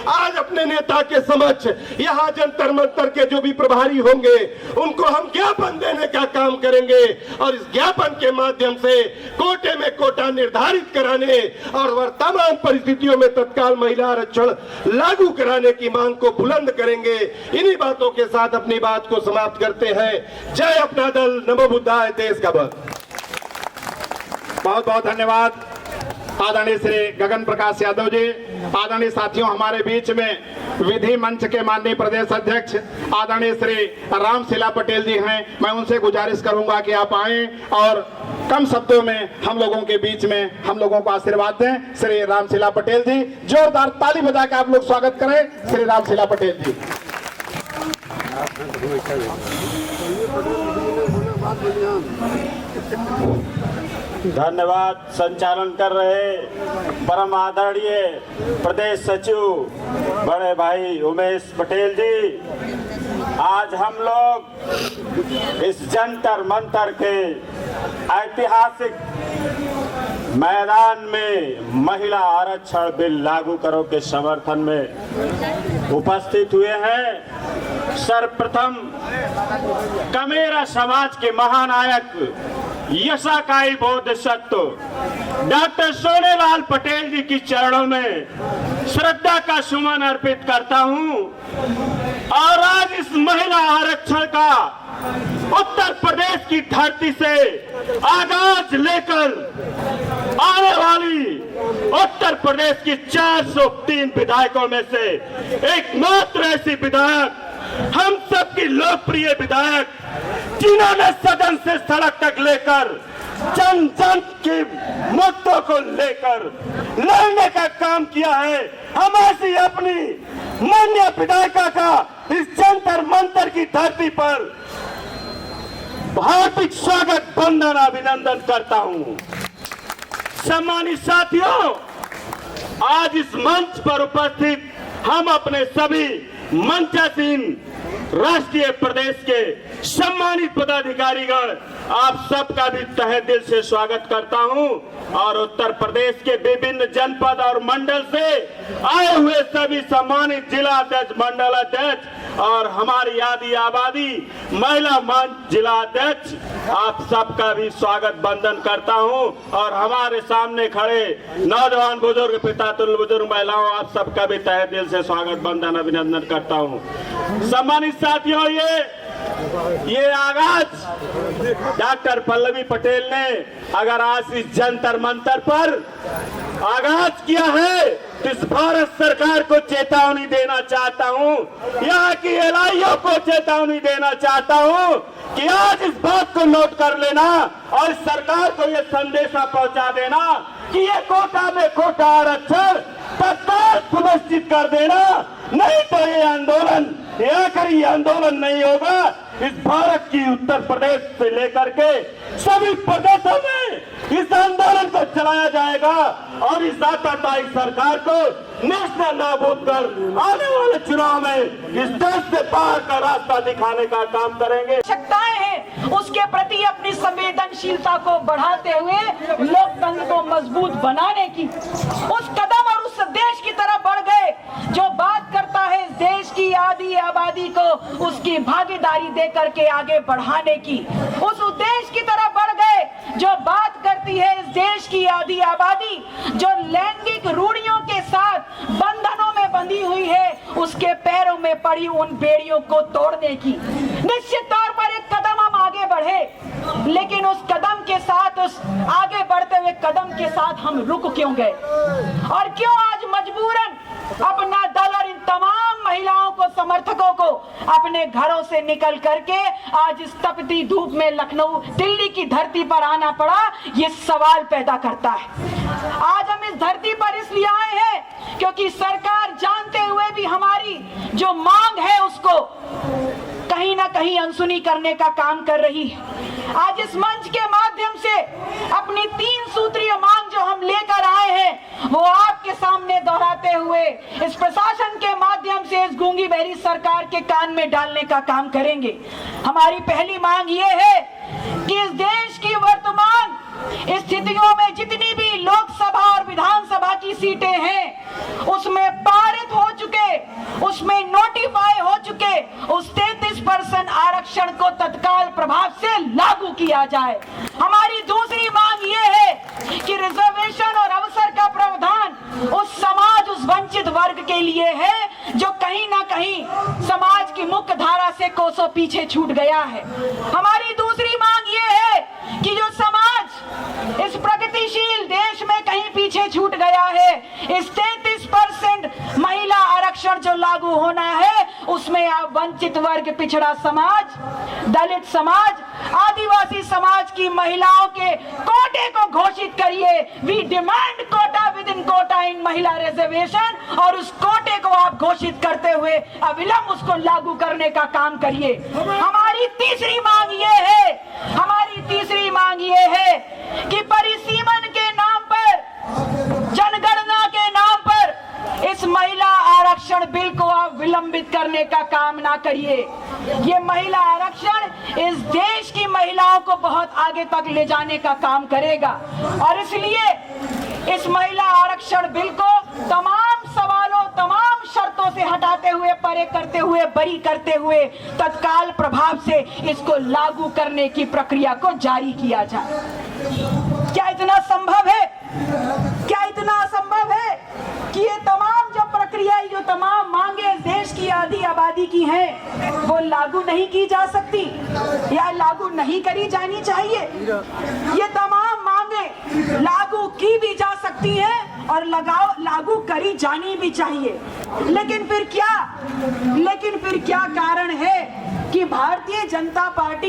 आज अपने नेता के समक्ष यहाँ जंतर मंतर के जो भी प्रभारी होंगे उनको हम ज्ञापन देने का काम करेंगे और इस ज्ञापन के माध्यम से कोटे में कोटा निर्धारित कराने और वर्तमान परिस्थितियों में तत्काल महिला आरक्षण लागू कराने की मांग को बुलंद करेंगे। इन्हीं बातों के साथ अपनी बात को समाप्त करते हैं। जय अपना दल, नमो बुद्धाय, देश का बल। बहुत बहुत धन्यवाद आदरणीय श्री गगन प्रकाश यादव जी। आदरणीय साथियों, हमारे बीच में विधि मंच के माननीय प्रदेश अध्यक्ष आदरणीय श्री रामशिला पटेल जी हैं। मैं उनसे गुजारिश करूंगा कि आप आएं और कम शब्दों में हम लोगों के बीच में हम लोगों को आशीर्वाद दें। श्री रामशिला पटेल जी, जोरदार ताली बजा के आप लोग स्वागत करें श्री रामशिला पटेल जी। धन्यवाद। संचालन कर रहे परम आदरणीय प्रदेश सचिव बड़े भाई उमेश पटेल जी, आज हम लोग इस जंतर मंतर के ऐतिहासिक मैदान में महिला आरक्षण बिल लागू करो के समर्थन में उपस्थित हुए हैं। सर्वप्रथम कमेरा समाज के महानायक यशाकाई बोधिसत्व डॉक्टर सोनेलाल पटेल जी की चरणों में श्रद्धा का सुमन अर्पित करता हूं और आज इस महिला आरक्षण का उत्तर प्रदेश की धरती से आगाज लेकर आने वाली उत्तर प्रदेश की 403 विधायकों में से एकमात्र ऐसी विधायक, हम सबकी लोकप्रिय विधायक, जिन्होंने सदन से सड़क तक लेकर जन जन के मुद्दों को लेकर लड़ने का काम किया है। हम ऐसी अपनी माननीय विधायिका का इस जंतर मंतर की धरती पर हार्दिक स्वागत, वंदन, अभिनंदन करता हूं। सम्मानित साथियों, आज इस मंच पर उपस्थित हम अपने सभी मंचासीन राष्ट्रीय प्रदेश के सम्मानित पदाधिकारीगण, आप सबका भी तहे दिल से स्वागत करता हूं और उत्तर प्रदेश के विभिन्न जनपद और मंडल से आए हुए सभी सम्मानित जिला अध्यक्ष, मंडल अध्यक्ष और हमारी आदि आबादी महिला मंच जिला अध्यक्ष, आप सबका भी स्वागत, वंदन करता हूं और हमारे सामने खड़े नौजवान बुजुर्ग, पिता तुल्य बुजुर्ग महिलाओं, आप सबका भी तहे दिल से स्वागत, वंदन, अभिनंदन करता हूं। सम्मानित साथियों, ये आगाज डॉक्टर पल्लवी पटेल ने अगर आज इस जंतर मंतर पर आगाज किया है तो इस भारत सरकार को चेतावनी देना चाहता हूं, यहाँ की एलआईओ को चेतावनी देना चाहता हूं कि आज इस बात को नोट कर लेना और सरकार को ये संदेशा पहुंचा देना कि ये कोटा में कोटा आरक्षण तत्काल सुनिश्चित कर देना, नहीं तो ये आंदोलन आखिरी आंदोलन नहीं होगा। इस भारत की उत्तर प्रदेश से लेकर के सभी प्रदेशों में इस आंदोलन को चलाया जाएगा और इस आतंकवादी सरकार को नेशनल नाबूद कर आने वाले चुनाव में इस देश से बाहर का रास्ता दिखाने का काम करेंगे। आवश्यकताएं हैं, उसके प्रति अपनी संवेदनशीलता को बढ़ाते हुए लोकतंत्र को मजबूत बनाने की उस कदम और उस देश की तरफ बढ़ गए जो बात करता है इस देश की आधी आबादी को उसकी भागीदारी दे करके आगे बढ़ाने की, उस उद्देश्य की तरफ बढ़ गए जो बात करती है इस देश की आधी आबादी जो लैंगिक रूढ़ियों के साथ बंधनों में बंधी हुई है, उसके पैरों में पड़ी उन बेड़ियों को तोड़ने की। निश्चित तौर पर एक कदम हम आगे बढ़े, लेकिन उस कदम के साथ, उस आगे बढ़ते हुए कदम के साथ हम रुक क्यों गए और क्यों आज मजबूरन अपना दल और इन तमाम महिलाओं को, समर्थकों को अपने घरों से निकल करके आज इस तपती धूप में लखनऊ, दिल्ली की धरती पर आना पड़ा, ये सवाल पैदा करता है। आज हम इस धरती पर इसलिए आए हैं क्योंकि सरकार जानते हुए भी हमारी जो मांग है उसको कहीं ना कहीं अनसुनी करने का काम कर रही है। आज इस मंच के माध्यम से अपनी 3 सूत्रीय मांग जो हम लेकर आए हैं वो आपके सामने दोहराते हुए इस प्रशासन के माध्यम से इस गूंगी बहरी सरकार के कान में डालने का काम करेंगे। हमारी पहली मांग ये है कि इस देश की वर्तमान स्थितियों में जितनी भी लोकसभा और विधानसभा की सीटें हैं उसमें पारित हो चुके उसमें नोटिफाई हो चुके उस 33% आरक्षण को तत्काल प्रभाव से लागू किया जाए। हमारी दूसरी मांग ये है कि रिजर्वेशन और अवसर का प्रावधान उस समाज, उस वंचित वर्ग के लिए है जो कहीं ना कहीं समाज की मुख्य धारा से कोसों पीछे छूट गया है। हमारी दूसरी मांग ये है कि जो समाज इस प्रगतिशील देश में कहीं पीछे छूट गया है, इस 33% महिला आरक्षण जो लागू होना है उसमें आप वंचित वर्ग, पिछड़ा समाज, दलित समाज, आदिवासी समाज की महिलाओं के कोटे को घोषित करिए। We demand quota within quota in महिला रिजर्वेशन, और उस कोटे को आप घोषित करते हुए अविलंब उसको लागू करने का काम करिए। हमारी तीसरी मांग ये है कि परिसीमन के नाम पर, जनगणना के नाम पर इस महिला आरक्षण बिल को आप विलंबित करने का काम ना करिए। ये महिला आरक्षण इस देश की महिलाओं को बहुत आगे तक ले जाने का काम करेगा, और इसलिए इस महिला आरक्षण बिल को तमाम सवालों, तमाम शर्तों से हटाते हुए, परे करते हुए, बरी करते हुए तत्काल प्रभाव से इसको लागू करने की प्रक्रिया को जारी किया जाए। क्या इतना संभव है? क्या इतना असंभव है कि ये तमाम जो प्रक्रिया, जो तमाम मांगे देश की आधी आबादी की हैं, वो लागू नहीं की जा सकती या लागू नहीं करी जानी चाहिए? ये तमाम मांगे लागू की भी जा सकती हैं और लागू करी जानी भी चाहिए। लेकिन फिर क्या कारण है कि भारतीय जनता पार्टी